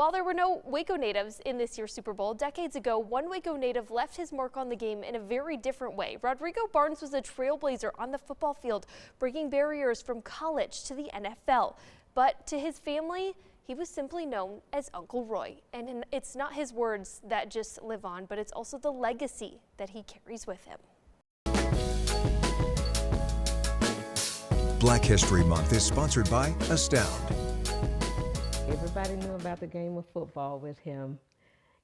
While there were no Waco natives in this year's Super Bowl, decades ago, one Waco native left his mark on the game in a very different way. Rodrigo Barnes was a trailblazer on the football field, breaking barriers from college to the NFL. But to his family, he was simply known as Uncle Roy. And it's not his words that just live on, but it's also the legacy that he carries with him. Black History Month is sponsored by Astound. Everybody knew about the game of football with him.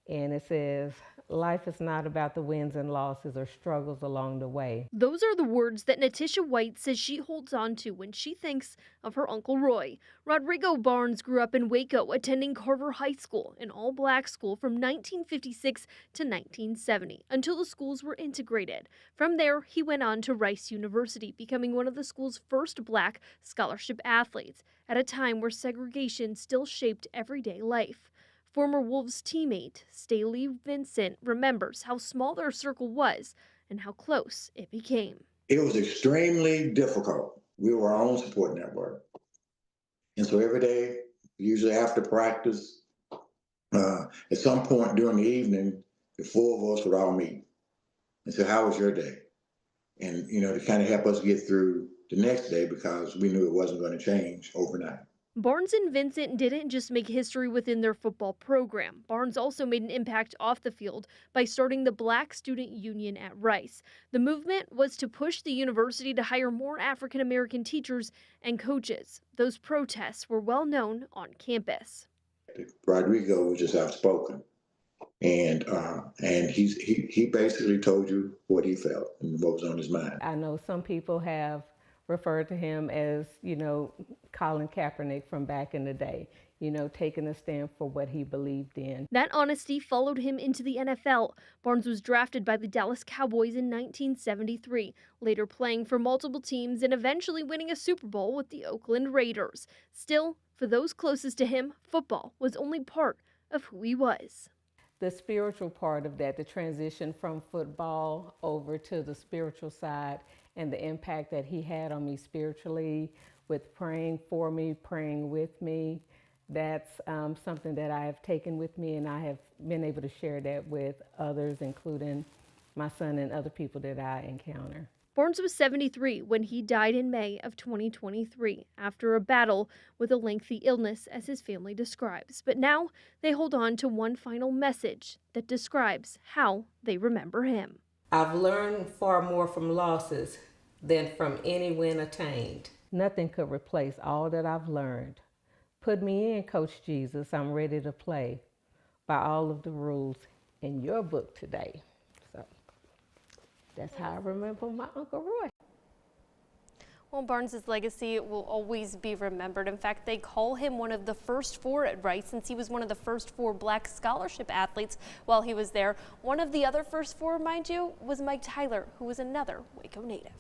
And it says, life is not about the wins and losses or struggles along the way. Those are the words that Natisha White says she holds on to when she thinks of her Uncle Roy. Rodrigo Barnes grew up in Waco, attending Carver High School, an all-black school from 1956 to 1970, until the schools were integrated. From there, he went on to Rice University, becoming one of the school's first black scholarship athletes, at a time where segregation still shaped everyday life. Former Wolves teammate Staley Vincent remembers how small their circle was and how close it became. It was extremely difficult. We were our own support network. And so every day, usually after practice, at some point during the evening, the four of us would all meet and say, how was your day? And, to kind of help us get through the next day, because we knew it wasn't going to change overnight. Barnes and Vincent didn't just make history within their football program. Barnes also made an impact off the field by starting the Black Student Union at Rice. The movement was to push the university to hire more African American teachers and coaches. Those protests were well known on campus. Rodrigo was just outspoken, and he basically told you what he felt and what was on his mind. I know some people have referred to him as, Colin Kaepernick from back in the day, taking a stand for what he believed in. That honesty followed him into the NFL. Barnes was drafted by the Dallas Cowboys in 1973, later playing for multiple teams and eventually winning a Super Bowl with the Oakland Raiders. Still, for those closest to him, football was only part of who he was. The spiritual part of that, the transition from football over to the spiritual side, and the impact that he had on me spiritually with praying for me, praying with me, that's something that I have taken with me, and I have been able to share that with others, including my son and other people that I encounter. Barnes was 73 when he died in May of 2023 after a battle with a lengthy illness, as his family describes. But now they hold on to one final message that describes how they remember him. I've learned far more from losses than from any win attained. Nothing could replace all that I've learned. Put me in, Coach Jesus. I'm ready to play by all of the rules in your book today. So that's how I remember my Uncle Roy. Well, Barnes' legacy will always be remembered. In fact, they call him one of the first four at Rice, since he was one of the first four black scholarship athletes while he was there. One of the other first four, mind you, was Mike Tyler, who was another Waco native.